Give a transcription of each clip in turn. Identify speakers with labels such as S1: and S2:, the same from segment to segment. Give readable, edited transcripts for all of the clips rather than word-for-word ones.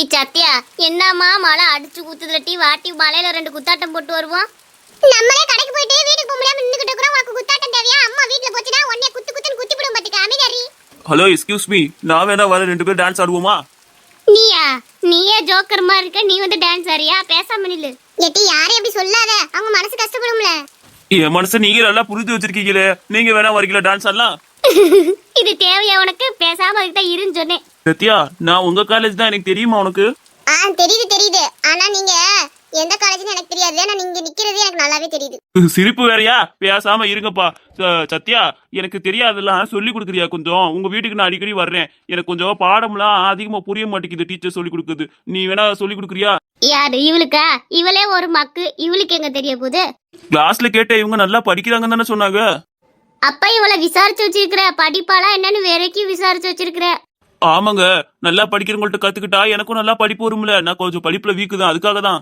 S1: ஏட்டி சத்யா, என்னம்மா மழை அடிச்சு குத்துதுலட்டி, வாட்டி மலையில 2 குத்தாட்டம் போட்டு வருவோம்.
S2: நம்மளே கடைக்கு போயிட்டு வீட்டுக்கு போக நின்னுக்கிட்டு இருக்கோம். உனக்கு குத்தாட்டம் தேவையா? அம்மா வீட்ல போச்சுனா உன்னை குத்து குத்துன்னு குத்தி விடும் பாத்துக்க. அமைதியாரி.
S3: ஹலோ, எக்ஸ்கியூஸ் மீ, நான் வேணா வர 2 பேர் டான்ஸ் ஆடுவோமா?
S1: நீயே ஜோக்கர் மாதிரி இருக்க, நீ வந்து டான்ஸ் ஆறியா? பேசாம நில்லு.
S2: ஏட்டி யாரே அப்படி சொல்லாத, அவங்க மனசு கஷ்டப்படும்ல.
S3: என் மனசை நீங்க நல்லா புரிஞ்சு வச்சிருக்கீங்களே, நீங்க வேணா வரீங்களா டான்ஸ் ஆடலாம்?
S1: இது தேவையா உனக்கு? பேசாம அதுதான் இருன்னு சொன்னேன்.
S3: சத்யா, நான் உங்க காலேஜ் தான், எனக்கு தெரியுமா உனக்கு?
S2: தெரியுது. ஆனா நீங்க எந்த காலேஜ்னு எனக்கு தெரியாது. ஆனா நீங்க நிக்கிறது எனக்கு நல்லாவே தெரியுது.
S3: சிரிப்பு வேறயா? பேசாம இருங்கப்பா. சத்யா, எனக்கு தெரியாதெல்லாம் சொல்லி கொடுக்குறியா கொஞ்சம்? உங்க வீட்டுக்கு நான் அடிக்கடி வர்றேன், எனக்கு கொஞ்சம் பாடம்லாம் அதிகமா புரிய மாட்டேங்குது. டீச்சர் சொல்லி கொடுக்குது, நீ வேணா சொல்லி கொடுக்குறியா?
S1: யாரு இவளுக்கா? இவளே ஒரு மக்கு, இவளுக்கு எங்க தெரிய போகுது?
S3: கிளாஸ்ல கேட்ட இவங்க நல்லா படிக்கிறாங்கன்னு தானே சொன்னாங்க.
S1: அப்ப இவளை விசாரிச்சு வச்சிருக்கிற? படிப்பாளா என்னன்னு வரைக்கும் விசாரிச்சு வச்சிருக்கிற?
S3: ஆமாங்க, நல்லா படிக்கிறவங்கள்ட்ட கத்துக்கிட்டா எனக்கும் நல்லா படிப்பு வரும்ல. நான் கொஞ்சம் படிப்புல வீக்கு தான், அதுக்காக தான்.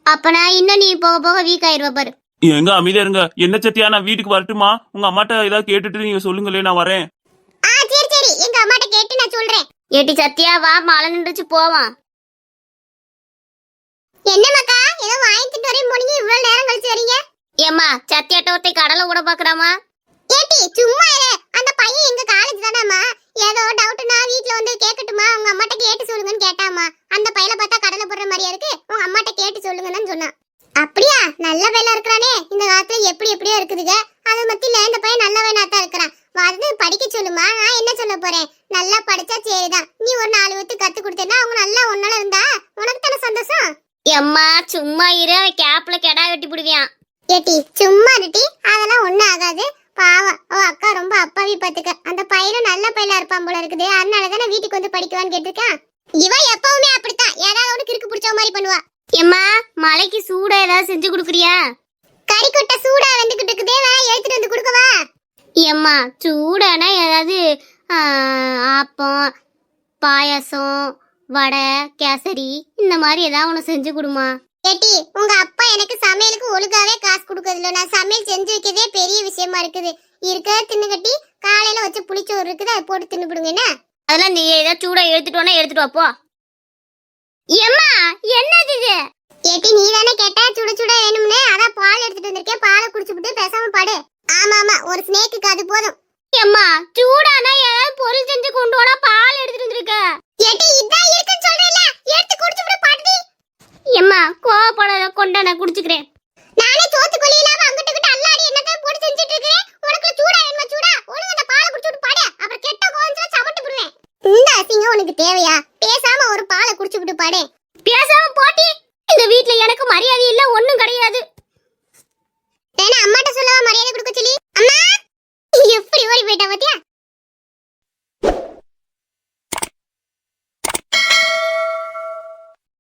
S1: அப்ப நான் இன்னும் நீ போக போக வீக் ஆயிருவ பாரு.
S3: எங்க அமைதியா இருங்க. என்ன சத்யா, நான் வீட்டுக்கு வரட்டுமா? உங்க அம்மாட்ட ஏதாவது கேட்டுட்டு நீங்க சொல்லுங்களே, நான் வரேன்.
S2: சரி எங்க அம்மாட்ட கேட்டு நான் சொல்றேன்.
S1: ஏட்டி சத்யா, வா, மழை நின்றுச்சு, போவான்.
S2: என்ன மக்கா, ஏதோ வாங்கிட்டு வரேன் போனீங்க, இவ்வளவு நேரம் கழிச்சு வரீங்க?
S1: ஏம்மா, சத்யாட்ட ஒருத்தை கடலை கூட பாக்குறாமா?
S2: ஏட்டி சும்மா இரு. அந்த பையன் எங்க காலேஜ் தானேம்மா, ஏதோ டவுட்னா வீட்ல வந்து கேட்கட்டுமா, உங்க அம்மாட்ட கேட்டு சொல்லுங்கன்னு கேட்டாமா. அந்த பையல பார்த்தா கடலை போடுற மாதிரியா இருக்கு, உங்க அம்மாட்ட கேட்டு சொல்லுங்கன்னு சொன்னான். அப்படியா? நல்ல பையலா இருக்கிறானே. இந்த காலத்துல எப்படியோ இருக்குதுங்க. அது மத்தியில இந்த பையன் நல்ல பையனாத்தான் இருக்கிறான். வந்து படிக்க சொல்லுமா, நான் என்ன சொல்ல போறேன்? நல்லா படிச்சா சரிதான். நீ ஒரு 4 வித்து கத்து கொடுத்தேன்னா அவங்க நல்லா ஒன்னால இருந்தா உனக்கு தானே சந்தோஷம்.
S1: எம்மா சும்மா இரு, கேப்ல கெடா வெட்டி போடுவியான்.
S2: ஏட்டி சும்மா இருட்டி, அதெல்லாம் ஒண்ணும் ஆகாது. பாவம், ஓ அக்கா ரொம்ப அப்பாவி பாத்துக்க. அந்த பையனும் நல்ல பையலா இருப்பான் போல இருக்குது, அதனாலதானே வீட்டுக்கு வந்து படிக்குவான்னு கேட்டிருக்கான். இவ எப்பவுமே அப்படித்தான், ஏதாவது ஒண்ணு கிறுக்கு பிடிச்ச மாதிரி பண்ணுவா.
S1: எம்மா, மலைக்கு சூடா ஏதாவது செஞ்சு கொடுக்குறியா?
S2: கறி கொட்டை சூடா வந்துகிட்டு இருக்குதே, எடுத்துட்டு வந்து கொடுக்கவா?
S1: எம்மா, சூடானா ஏதாவது ஆப்பம், பாயாசம், வடை, கேசரி இந்த மாதிரி ஏதாவது ஒன்று செஞ்சு கொடுமா.
S2: ஏட்டி, உங்க அப்பா எனக்கு சமையலுக்கு ஒழுங்காவே காசு கொடுக்கறதில்ல. நான் சமையல் செஞ்சு வைக்கிறதே பெரிய விஷயமா இருக்குது. இருக்க தின்னு கட்டி காலையில வச்சு புளிச்சோறு இருக்குது, அதை போட்டு தின்னு விடுங்க. என்ன
S1: அதெல்லாம் நீ ஏதாவது சூடா எடுத்துட்டு எடுத்துட்டு வாப்போ. எம்மா, என்னது இது?
S2: ஏட்டி நீ தானே கேட்ட சுட சுட வேணும்னு, அதான் பால் எடுத்துட்டு வந்திருக்கேன். பாலை குடிச்சுட்டு பேசாம பாடு. ஆமா, ஒரு ஸ்னேக்குக்கு அது போதும்.
S1: எம்மா, சூடானா ஏதாவது பொருள் செஞ்சு கொண்டு வாடா, பால் எடுத்துட்டு வந்திருக்க.
S2: ஏட்டி இதான் இருக்குன்னு சொல்றேன்ல, எடுத்து குடிச்சுட்டு பாடுடி.
S1: எம்மா, கோவப்படாத, கொண்டா, நான் குடிச்சுக்கிறேன்.
S2: நானே தோத்து கொள்ளையிலாம அங்கிட்டு கிட்ட அல்லாடி என்னதான் போட்டு செஞ்சுட்டு இருக்கேன். உனக்கு சூடா வேணுமா? சூடா ஒழுங்கா அந்த பாலை குடிச்சுட்டு பாடு, அப்புறம் கெட்ட கோவத்துல சவட்டு போடுவேன். இந்த அசிங்கம் உனக்கு தேவையா? பேசாம ஒரு பாலை குடிச்சுட்டு பாடு.
S1: பேசாம போட்டி. இந்த வீட்ல எனக்கு மரியாதை இல்ல, ஒண்ணும் கிடையாது.